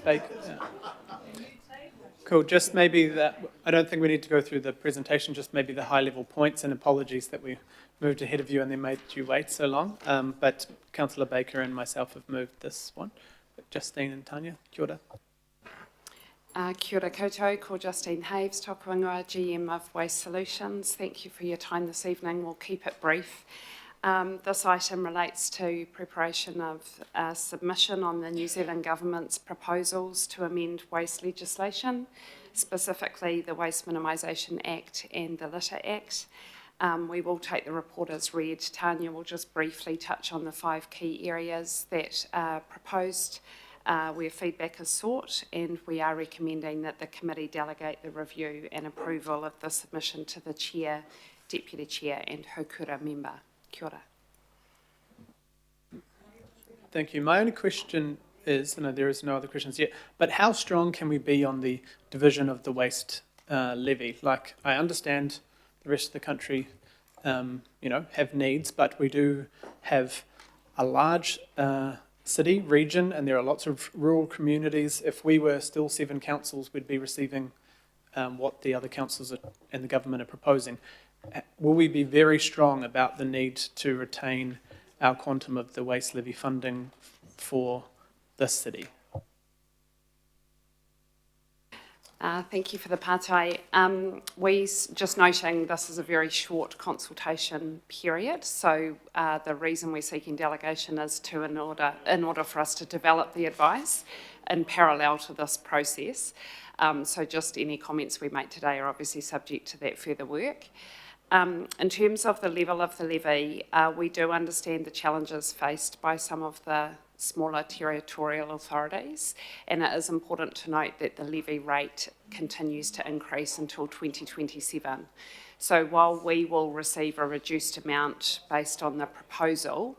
Baker. Yeah. Cool. Just maybe that. I don't think we need to go through the presentation. Just maybe the high-level points. And apologies that we moved ahead of you and then made you wait so long. But Councillor Baker and myself have moved this one. But Justine and Tanya, kia ora. Kia ora koutou, ko Justine Haves, tōku ingoa, GM of Waste Solutions. Thank you for your time this evening. We'll keep it brief. This item relates to preparation of a submission on the New Zealand Government's proposals to amend waste legislation, specifically the Waste Minimisation Act and the Litter Act. We will take the report as read. Tanya will just briefly touch on the 5 key areas that are proposed where feedback is sought, and we are recommending that the committee delegate the review and approval of the submission to the Chair, Deputy Chair and Haukura member. Kia ora. Thank you. My only question is, no, there is no other questions yet, but how strong can we be on the division of the waste levy? Like, I understand the rest of the country, have needs, but we do have a large city, region, and there are lots of rural communities. If we were still 7 councils, we'd be receiving what the other councils and the government are proposing. Will we be very strong about the need to retain our quantum of the waste levy funding for this city? Thank you for the pātai. Just noting this is a very short consultation period, so the reason we're seeking delegation is in order for us to develop the advice in parallel to this process. So just any comments we make today are obviously subject to that further work. In terms of the level of the levy, we do understand the challenges faced by some of the smaller territorial authorities, and it is important to note that the levy rate continues to increase until 2027. So while we will receive a reduced amount based on the proposal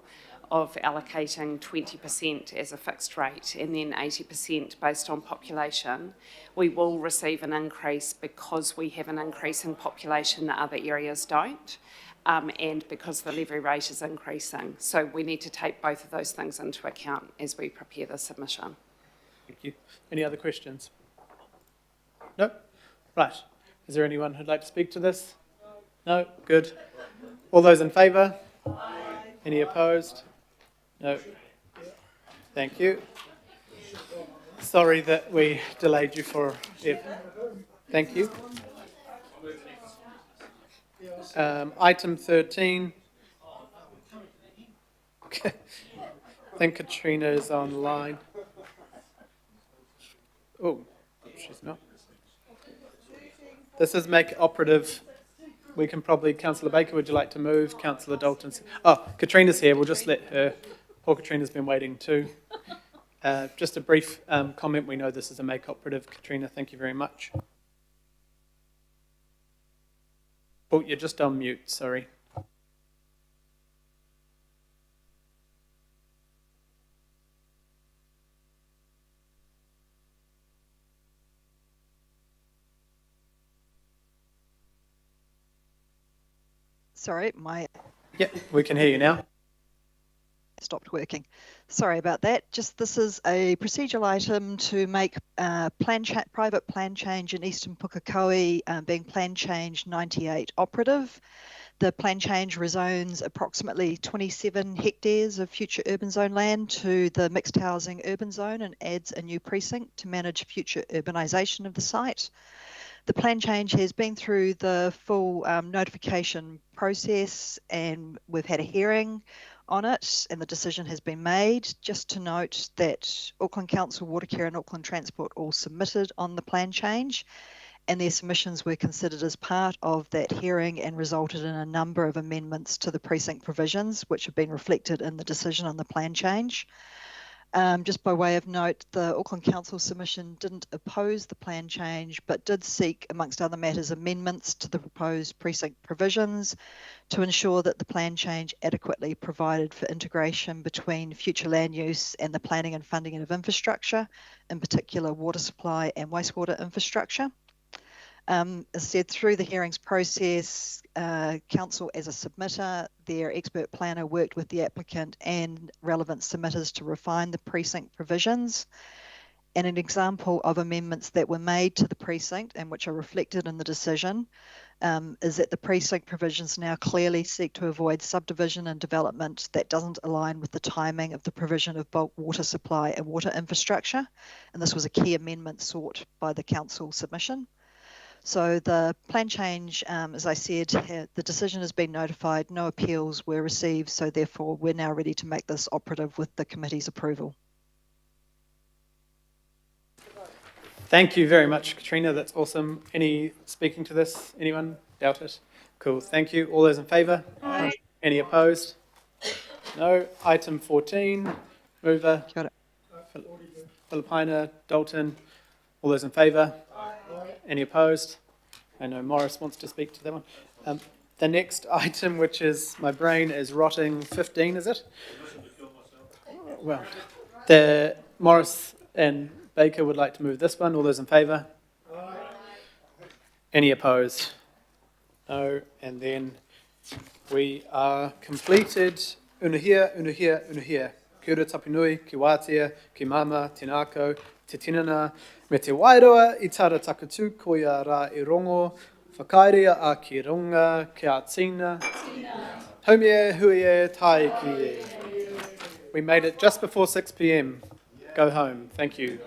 of allocating 20% as a fixed rate and then 80% based on population, we will receive an increase because we have an increase in population that other areas don't, and because the levy rate is increasing. So we need to take both of those things into account as we prepare the submission. Thank you. Any other questions? No? Right. Is there anyone who'd like to speak to this? No? Good. All those in favour? Any opposed? No. Thank you. Sorry that we delayed you for it. Thank you. Item 13. I think Katrina is online. Oh, she's not. This is make it operative. We can probably, Councillor Baker, would you like to move? Councillor Dalton. Oh, Katrina's here. We'll just let her. Poor Katrina's been waiting too. Just a brief comment. We know this is a make operative. Katrina, thank you very much. Oh, you're just on mute, sorry. Sorry, Yep, we can hear you now. Stopped working. Sorry about that. This is a procedural item to make private plan change in Eastern Pukekohe being plan change 98 operative. The plan change rezones approximately 27 hectares of future urban zone land to the mixed housing urban zone and adds a new precinct to manage future urbanisation of the site. The plan change has been through the full notification process, and we've had a hearing on it, and the decision has been made. Just to note that Auckland Council, Watercare and Auckland Transport all submitted on the plan change, and their submissions were considered as part of that hearing and resulted in a number of amendments to the precinct provisions, which have been reflected in the decision on the plan change. Just by way of note, the Auckland Council submission didn't oppose the plan change, but did seek, amongst other matters, amendments to the proposed precinct provisions to ensure that the plan change adequately provided for integration between future land use and the planning and funding of infrastructure, in particular water supply and wastewater infrastructure. As said, through the hearings process, Council as a submitter, their expert planner worked with the applicant and relevant submitters to refine the precinct provisions. And an example of amendments that were made to the precinct and which are reflected in the decision is that the precinct provisions now clearly seek to avoid subdivision and development that doesn't align with the timing of the provision of bulk water supply and water infrastructure. And this was a key amendment sought by the council submission. So the plan change, as I said, the decision has been notified, no appeals were received, so therefore we're now ready to make this operative with the committee's approval. Thank you very much, Katrina. That's awesome. Any speaking to this? Anyone? Doubt it? Cool. Thank you. All those in favour? Aye. Any opposed? No. Item 14. Mover. Kia ora. Filipina. Dalton. All those in favour? Any opposed? I know Morris wants to speak to that one. The next item, which is, my brain is rotting, 15, is it? Well, the Morris and Baker would like to move this one. All those in favour? Any opposed? No. And then we are completed. Unuhia, unuhia, unuhia. Kia ora tapinui, ki wātea, ki mama, tinako, te tinana, me te wairoa, I tara takatu, ko ia rā I rongo, whakairea a ki runga, kia tina. Haumie, huie, tai ki e. We made it just before 6 p.m. Go home. Thank you.